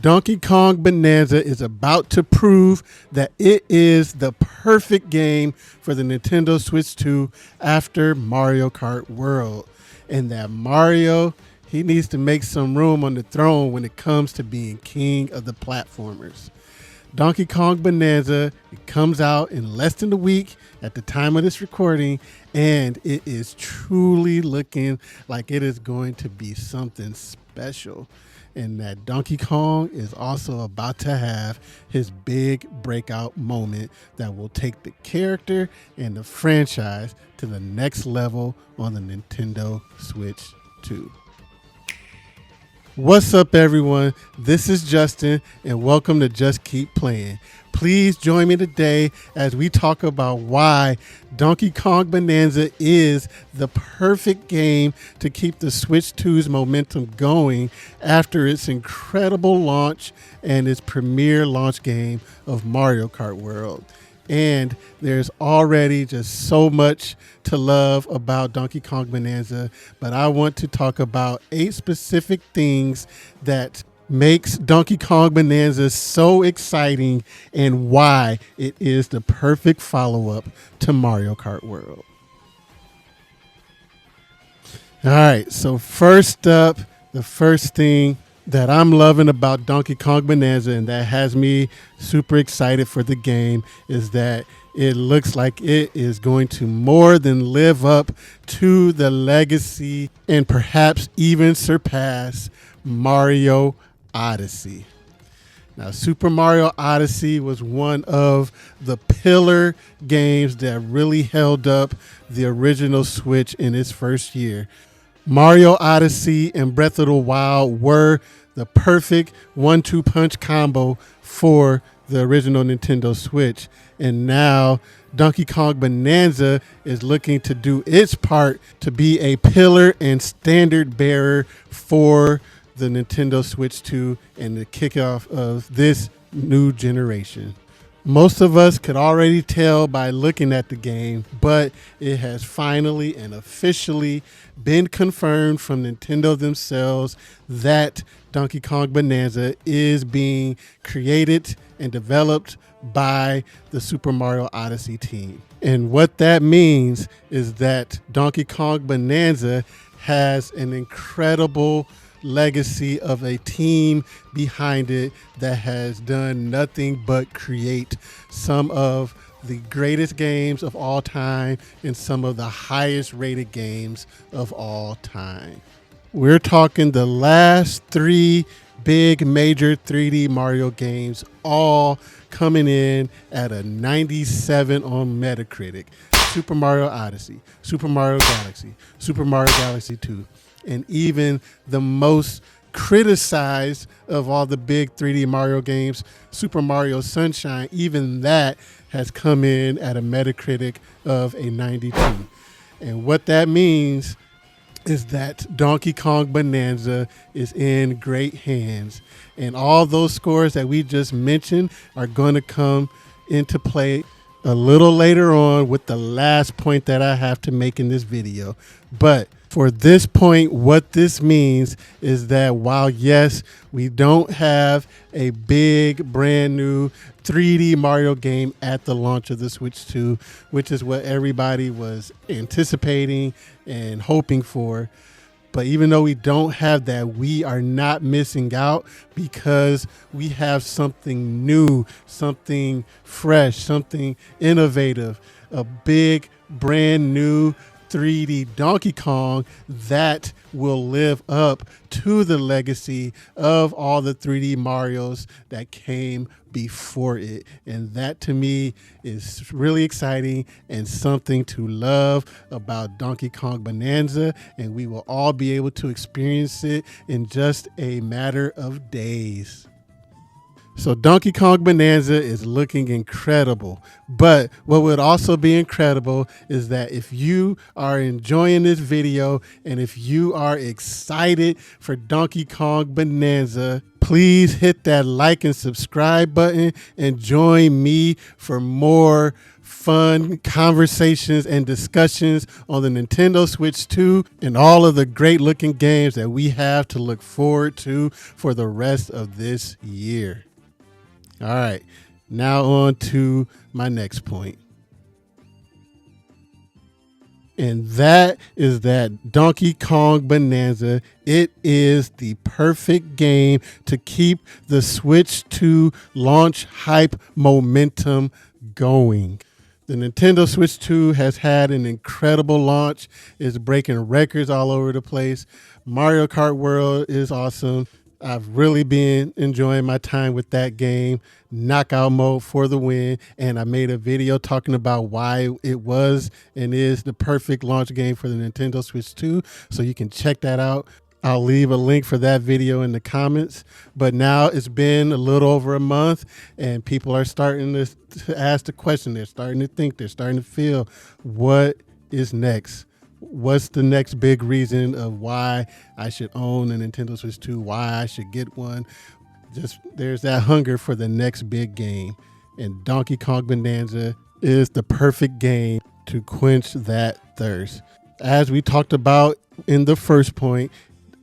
Donkey Kong Bananza is about to prove that it is the perfect game for the Nintendo Switch 2 after Mario Kart World. And that Mario, he needs to make some room on the throne when it comes to being king of the platformers. Donkey Kong Bananza, it comes out in less than a week at the time of this recording, and it is truly looking like it is going to be something special. And that Donkey Kong is also about to have his big breakout moment that will take the character and the franchise to the next level on the Nintendo Switch 2. What's up, everyone? This is Justin, and welcome to Just Keep Playing. Please join me today as we talk about why Donkey Kong Bananza is the perfect game to keep the Switch 2's momentum going after its incredible launch and its premier launch game of Mario Kart World. And there's already just so much to love about Donkey Kong Bananza, but I want to talk about 8 specific things that makes Donkey Kong Bananza so exciting and why it is the perfect follow-up to Mario Kart World. All right, so first up, the first thing that I'm loving about Donkey Kong Bananza and that has me super excited for the game is that it looks like it is going to more than live up to the legacy and perhaps even surpass Mario Odyssey. Now, Super Mario Odyssey was one of the pillar games that really held up the original Switch in its first year. Mario Odyssey and Breath of the Wild were the perfect 1-2 punch combo for the original Nintendo Switch. And now Donkey Kong Bananza is looking to do its part to be a pillar and standard bearer for the Nintendo Switch 2 and the kickoff of this new generation. Most of us could already tell by looking at the game, but it has finally and officially been confirmed from Nintendo themselves that Donkey Kong Bananza is being created and developed by the Super Mario Odyssey team. And what that means is that Donkey Kong Bananza has an incredible legacy of a team behind it that has done nothing but create some of the greatest games of all time and some of the highest rated games of all time. We're talking the last 3 big major 3D Mario games all coming in at a 97 on Metacritic. Super Mario Odyssey, Super Mario Galaxy, Super Mario Galaxy 2, and even the most criticized of all the big 3D Mario games, Super Mario Sunshine, even that has come in at a Metacritic of a 92. And what that means is that Donkey Kong Bananza is in great hands. And all those scores that we just mentioned are going to come into play a little later on with the last point that I have to make in this video. But for this point, what this means is that while, yes, we don't have a big brand new 3D Mario game at the launch of the Switch 2, which is what everybody was anticipating and hoping for. But even though we don't have that, we are not missing out because we have something new, something fresh, something innovative, a big brand new 3D Donkey Kong that will live up to the legacy of all the 3D Marios that came before it. And that to me is really exciting and something to love about Donkey Kong Bananza, and we will all be able to experience it in just a matter of days. So Donkey Kong Bananza is looking incredible, but what would also be incredible is that if you are enjoying this video and if you are excited for Donkey Kong Bananza, please hit that like and subscribe button and join me for more fun conversations and discussions on the Nintendo Switch 2 and all of the great looking games that we have to look forward to for the rest of this year. All right, now on to my next point. And that is that Donkey Kong Bananza, it is the perfect game to keep the Switch 2 launch hype momentum going. The Nintendo Switch 2 has had an incredible launch. It's breaking records all over the place. Mario Kart World is awesome. I've really been enjoying my time with that game. Knockout mode for the win. And I made a video talking about why it was and is the perfect launch game for the Nintendo Switch 2. So you can check that out. I'll leave a link for that video in the comments. But now it's been a little over a month and people are starting to ask the question. They're starting to think, they're starting to feel, what is next? What's the next big reason of why I should own a Nintendo Switch 2, why I should get one? Just there's that hunger for the next big game. And Donkey Kong Bananza is the perfect game to quench that thirst. As we talked about in the first point,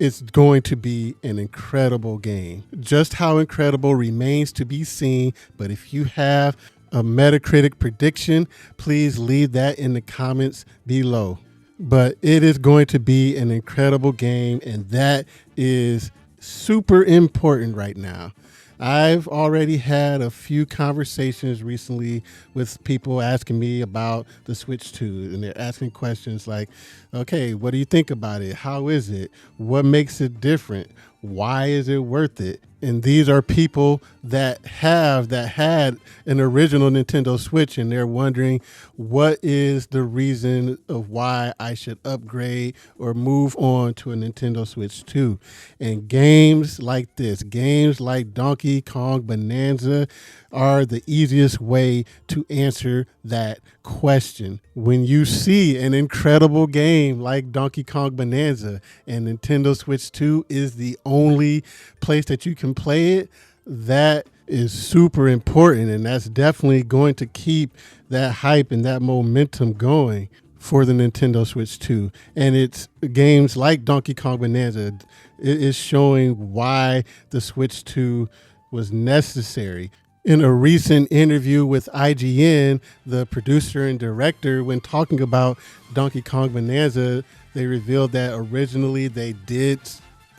it's going to be an incredible game. Just how incredible remains to be seen, but if you have a Metacritic prediction, please leave that in the comments below. But it is going to be an incredible game, and that is super important right now. I've already had a few conversations recently with people asking me about the Switch 2, and they're asking questions like, okay, what do you think about it? How is it? What makes it different? Why is it worth it? And these are people that had an original Nintendo Switch, and they're wondering what is the reason of why I should upgrade or move on to a Nintendo Switch 2. And games like this, games like Donkey Kong Bananza, are the easiest way to answer that question. When you see an incredible game like Donkey Kong Bananza and Nintendo Switch 2 is the only place that you can play it, that is super important, and that's definitely going to keep that hype and that momentum going for the Nintendo Switch 2. And it's games like Donkey Kong Bananza, it is showing why the Switch 2 was necessary. In a recent interview with IGN, the producer and director, when talking about Donkey Kong Bananza, they revealed that originally they did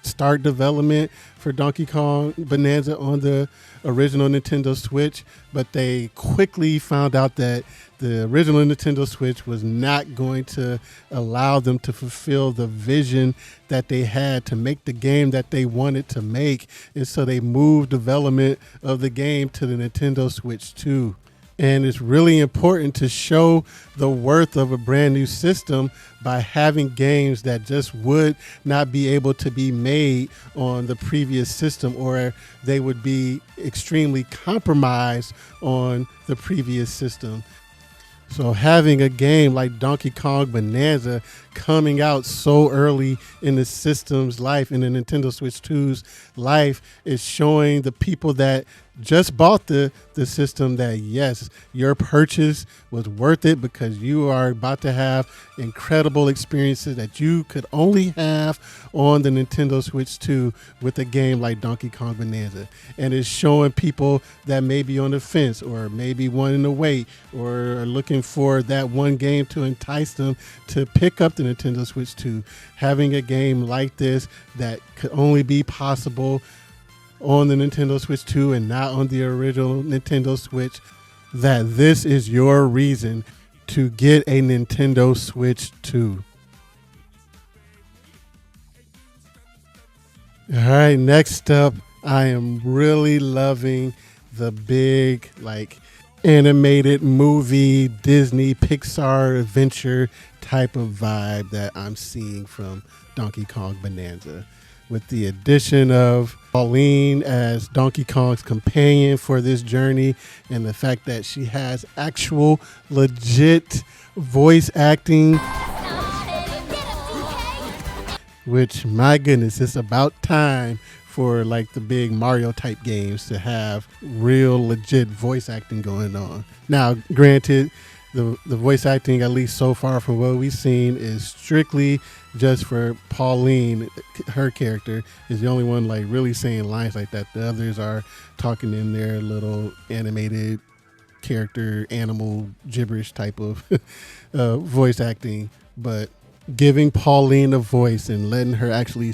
start development for Donkey Kong Bananza on the original Nintendo Switch, but they quickly found out that the original Nintendo Switch was not going to allow them to fulfill the vision that they had to make the game that they wanted to make. And so they moved development of the game to the Nintendo Switch 2. And it's really important to show the worth of a brand new system by having games that just would not be able to be made on the previous system, or they would be extremely compromised on the previous system. So having a game like Donkey Kong Bananza coming out so early in the system's life, in the Nintendo Switch 2's life, is showing the people that just bought the system that yes, your purchase was worth it, because you are about to have incredible experiences that you could only have on the Nintendo Switch 2 with a game like Donkey Kong Bananza. And it's showing people that may be on the fence, or maybe wanting to wait, or are looking for that one game to entice them to pick up the Nintendo Switch 2. Having a game like this that could only be possible on the Nintendo Switch 2 and not on the original Nintendo Switch, that this is your reason to get a Nintendo Switch 2. All right, next up, I am really loving the big, animated movie, Disney, Pixar adventure type of vibe that I'm seeing from Donkey Kong Bananza. With the addition of Pauline as Donkey Kong's companion for this journey, and the fact that she has actual legit voice acting, which, my goodness, it's about time for the big Mario type games to have real legit voice acting going on. Now, granted, the voice acting, at least so far from what we've seen, is strictly just for Pauline. Her character is the only one like really saying lines like that. The others are talking in their little animated character animal gibberish type of voice acting. But giving Pauline a voice and letting her actually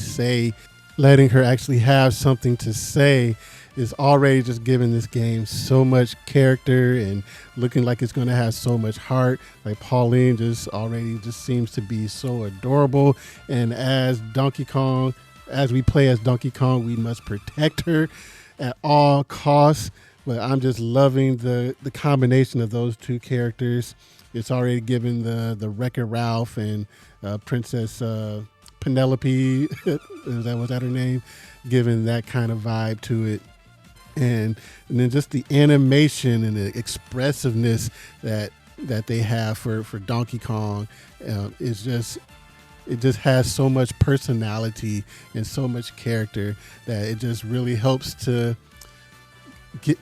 have something to say is already just giving this game so much character and looking like it's going to have so much heart. Like Pauline just seems to be so adorable. And as we play as Donkey Kong, we must protect her at all costs. But I'm just loving the combination of those two characters. It's already given the Wreck-It Ralph and Princess Penelope, was that her name? Giving that kind of vibe to it. And then just the animation and the expressiveness that they have for Donkey Kong is just, it just has so much personality and so much character that it just really helps to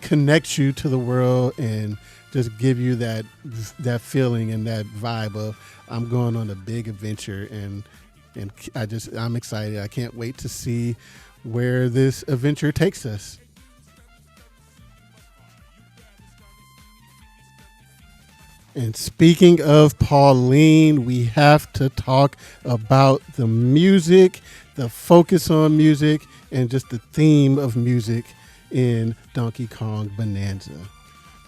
connect you to the world and just give you that feeling and that vibe of I'm going on a big adventure, and I'm excited. I can't wait to see where this adventure takes us. And speaking of Pauline, we have to talk about the music, the focus on music, and just the theme of music in Donkey Kong Bananza.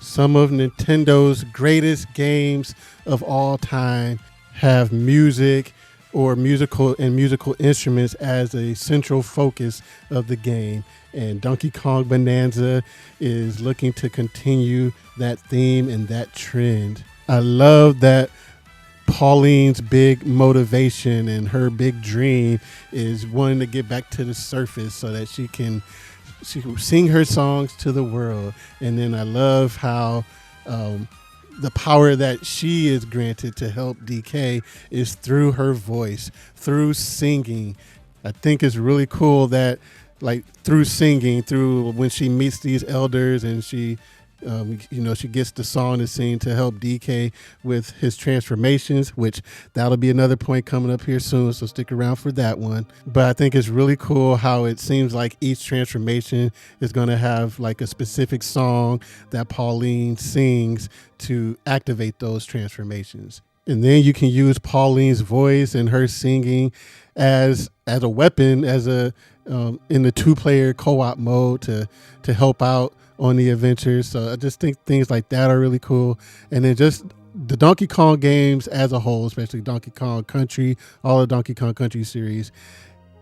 Some of Nintendo's greatest games of all time have music or musical instruments as a central focus of the game. And Donkey Kong Bananza is looking to continue that theme and that trend. I love that Pauline's big motivation and her big dream is wanting to get back to the surface so that she can sing her songs to the world. And then I love how the power that she is granted to help DK is through her voice, through singing. I think it's really cool that like through singing, through when she meets these elders and she gets the song to sing to help DK with his transformations, which that'll be another point coming up here soon, so stick around for that one. But I think it's really cool how it seems like each transformation is going to have like a specific song that Pauline sings to activate those transformations. And then you can use Pauline's voice and her singing as a weapon, in the 2-player co-op mode to help out on the adventures. So I just think things like that are really cool. And then just the Donkey Kong games as a whole, especially Donkey Kong Country, all of Donkey Kong Country series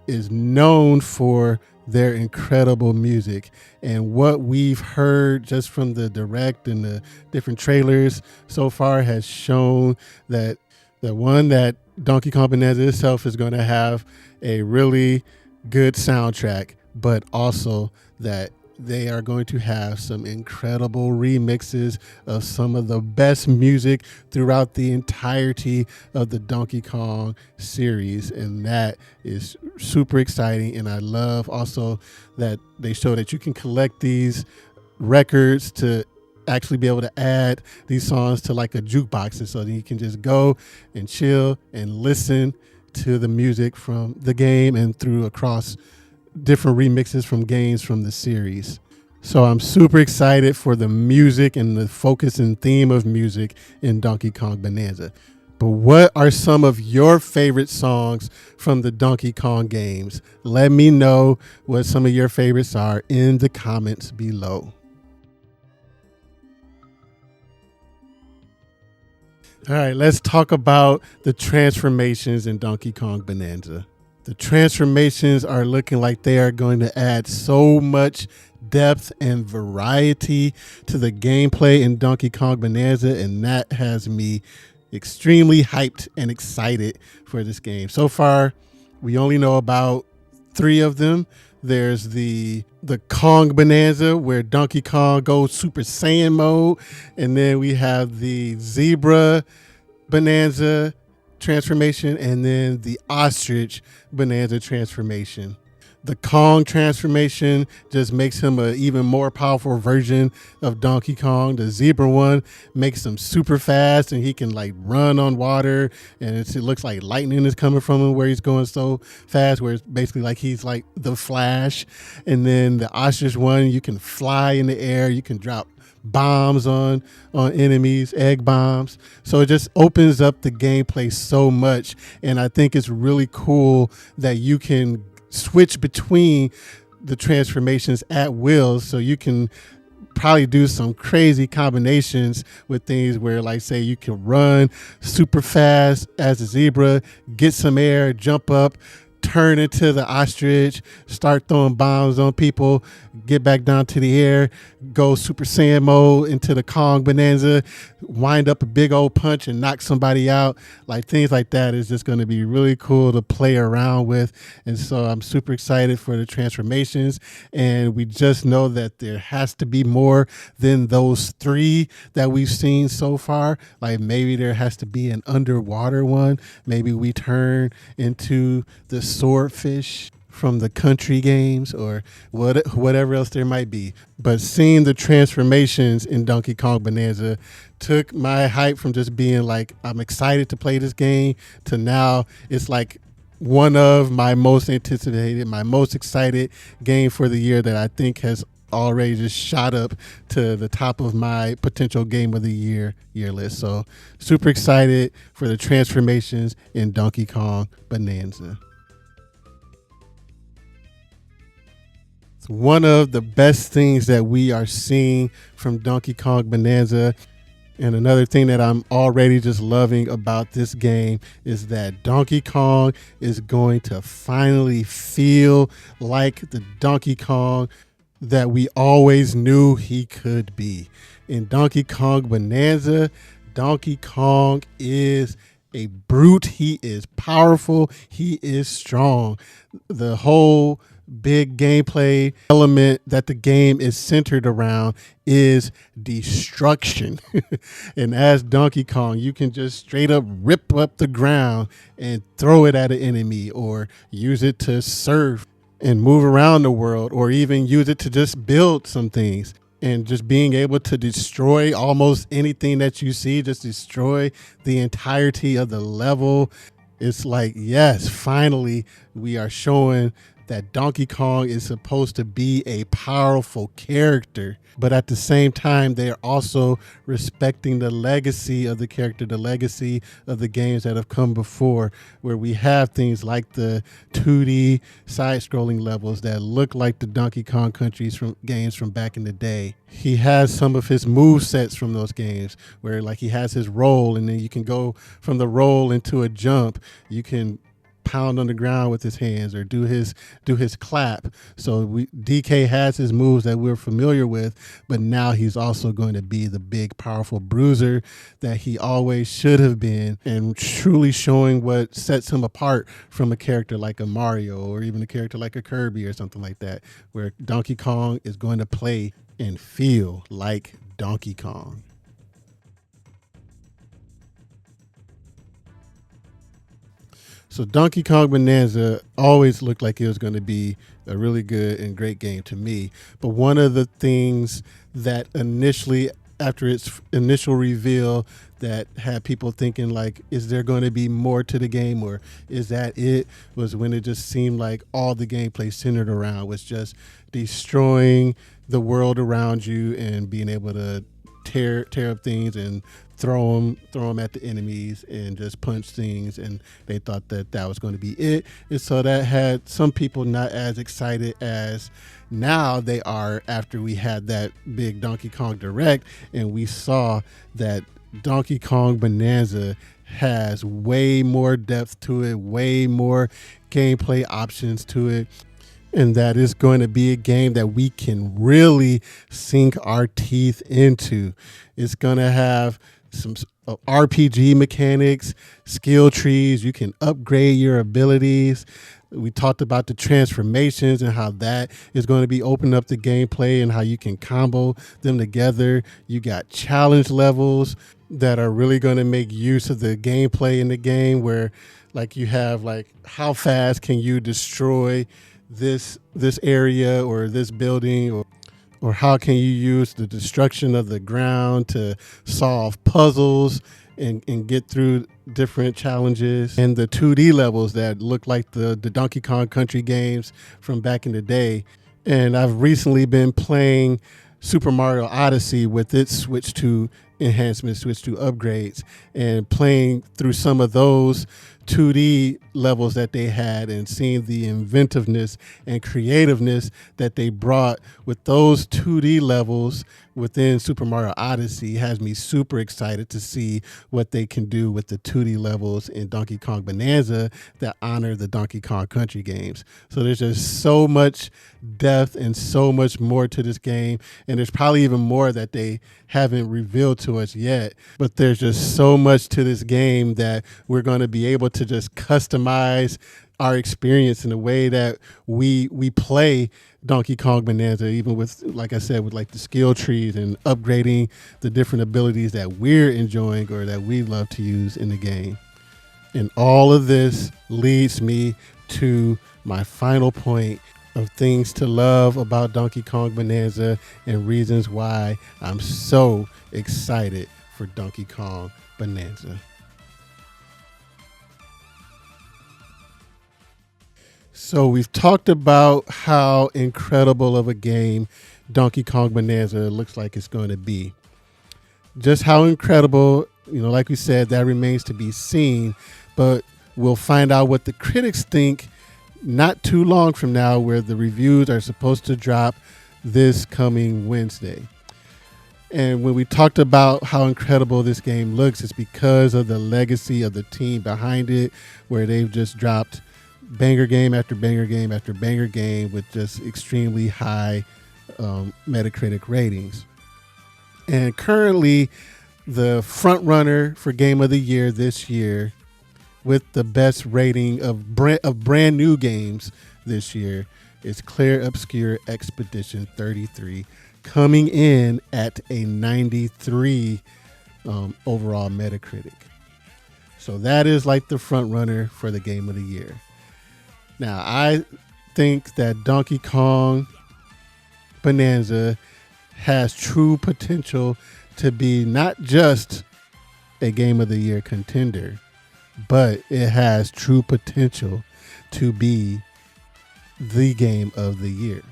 is known for their incredible music. And what we've heard just from the direct and the different trailers so far has shown that that Donkey Kong Bananza itself is going to have a really good soundtrack, but also that they are going to have some incredible remixes of some of the best music throughout the entirety of the Donkey Kong series. And that is super exciting. And I love also that they show that you can collect these records to actually be able to add these songs to like a jukebox. And so that you can just go and chill and listen to the music from the game and through across different remixes from games from the series. So I'm super excited for the music and the focus and theme of music in Donkey Kong Bananza. But what are some of your favorite songs from the Donkey Kong games? Let me know what some of your favorites are in the comments below. All right, let's talk about the transformations in Donkey Kong Bananza. The transformations are looking like they are going to add so much depth and variety to the gameplay in Donkey Kong Bananza, and that has me extremely hyped and excited for this game. So far, we only know about 3 of them. There's the Kong Bananza where Donkey Kong goes Super Saiyan mode, and then we have the Zebra Bananza transformation, and then the Ostrich Bananza transformation. The Kong transformation just makes him an even more powerful version of Donkey Kong. The zebra one makes him super fast and he can like run on water, and it looks like lightning is coming from him where he's going so fast, where it's basically like he's like the Flash. And then the ostrich one, you can fly in the air, you can drop bombs on enemies, egg bombs. So it just opens up the gameplay so much, and I think it's really cool that you can switch between the transformations at will, so you can probably do some crazy combinations with things where, like, say you can run super fast as a zebra, get some air, jump up, turn into the ostrich, start throwing bombs on people, get back down to the air, go Super Saiyan mode into the Kong Bananza, wind up a big old punch and knock somebody out. Like, things like that is just going to be really cool to play around with. And so I'm super excited for the transformations. And we just know that there has to be more than those 3 that we've seen so far. Like, maybe there has to be an underwater one. Maybe we turn into the swordfish from the country games, or whatever else there might be. But seeing the transformations in Donkey Kong Bananza took my hype from just being like, I'm excited to play this game, to now it's like one of my most anticipated, my most excited game for the year, that I think has already just shot up to the top of my potential game of the year list. So super excited for the transformations in Donkey Kong Bananza. One of the best things that we are seeing from Donkey Kong Bananza, and another thing that I'm already just loving about this game, is that Donkey Kong is going to finally feel like the Donkey Kong that we always knew he could be. In Donkey Kong Bananza, Donkey Kong is a brute. He is powerful. He is strong. The whole big gameplay element that the game is centered around is destruction. And as Donkey Kong, you can just straight up rip up the ground and throw it at an enemy, or use it to surf and move around the world, or even use it to just build some things. And just being able to destroy almost anything that you see, just destroy the entirety of the level. It's like, yes, finally we are showing that Donkey Kong is supposed to be a powerful character, but at the same time, they are also respecting the legacy of the character, the legacy of the games that have come before, where we have things like the 2D side-scrolling levels that look like the Donkey Kong Countries from games from back in the day. He has some of his move sets from those games, where like he has his roll, and then you can go from the roll into a jump. You can pound on the ground with his hands, or do his clap. So DK has his moves that we're familiar with, but now he's also going to be the big powerful bruiser that he always should have been, and truly showing what sets him apart from a character like a Mario, or even a character like a Kirby or something like that, where Donkey Kong is going to play and feel like Donkey Kong. So Donkey Kong Bananza always looked like it was going to be a really good and great game to me. But one of the things that initially, after its initial reveal, that had people thinking like, is there going to be more to the game, or is that it, was when it just seemed like all the gameplay centered around was just destroying the world around you and being able to tear up things and throw them at the enemies and just punch things, and they thought that was going to be it. And so that had some people not as excited as now they are, after we had that big Donkey Kong Direct and we saw that Donkey Kong Bananza has way more depth to it, way more gameplay options to it, and that is going to be a game that we can really sink our teeth into. It's going to have some RPG mechanics, skill trees. You can upgrade your abilities. We talked about the transformations and how that is going to be opening up the gameplay and how you can combo them together. You got challenge levels that are really going to make use of the gameplay in the game, where like you have like, how fast can you destroy this area or this building, or how can you use the destruction of the ground to solve puzzles and get through different challenges, and the 2D levels that look like the Donkey Kong Country games from back in the day. And I've recently been playing Super Mario Odyssey with its Switch 2 enhancements, Switch 2 upgrades, and playing through some of those 2D levels that they had and seeing the inventiveness and creativeness that they brought with those 2D levels within Super Mario Odyssey has me super excited to see what they can do with the 2D levels in Donkey Kong Bonanza that honor the Donkey Kong Country games. So there's just so much depth and so much more to this game, and there's probably even more that they haven't revealed to us yet, but there's just so much to this game that we're going to be able to just customize our experience in the way that we play Donkey Kong Bonanza, even with, like I said, with like the skill trees and upgrading the different abilities that we're enjoying or that we love to use in the game. And all of this leads me to my final point of things to love about Donkey Kong Bonanza and reasons why I'm so excited for Donkey Kong Bonanza. So we've talked about how incredible of a game Donkey Kong Bonanza looks like it's going to be. Just how incredible, like we said, that remains to be seen, but we'll find out what the critics think not too long from now, where the reviews are supposed to drop this coming Wednesday. And when we talked about how incredible this game looks, it's because of the legacy of the team behind it, where they've just dropped banger game after banger game after banger game with just extremely high Metacritic ratings. And currently, the front runner for Game of the Year this year, with the best rating of brand new games this year, is Clear Obscure Expedition 33, coming in at a 93 overall Metacritic. So that is like the front runner for the Game of the Year. Now, I think that Donkey Kong Bonanza has true potential to be not just a Game of the Year contender, but it has true potential to be the Game of the Year.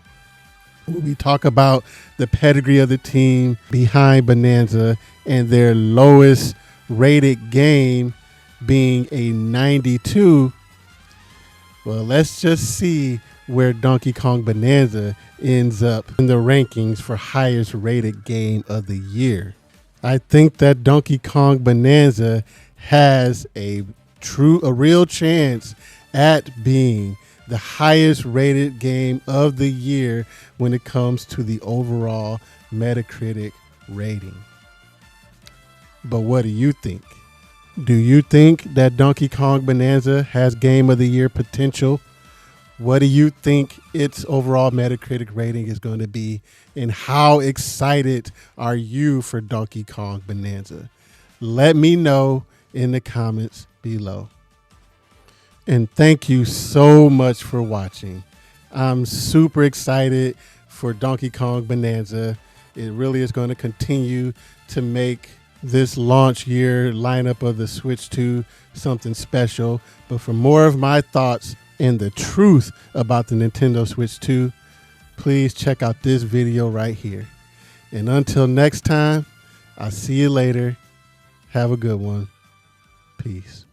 When we talk about the pedigree of the team behind Bonanza and their lowest rated game being a 92, well, let's just see where Donkey Kong Bonanza ends up in the rankings for highest rated game of the year. I think that Donkey Kong Bonanza has a real chance at being the highest rated game of the year when it comes to the overall Metacritic rating. But what do you think? Do you think that Donkey Kong Bonanza has Game of the Year potential? What do you think its overall Metacritic rating is going to be? And how excited are you for Donkey Kong Bonanza? Let me know in the comments below. And thank you so much for watching. I'm super excited for Donkey Kong Bonanza. It really is going to continue to make this launch year lineup of the Switch 2 something special. But for more of my thoughts and the truth about the Nintendo Switch 2, please check out this video right here. And until next time, I'll see you later. Have a good one. Peace.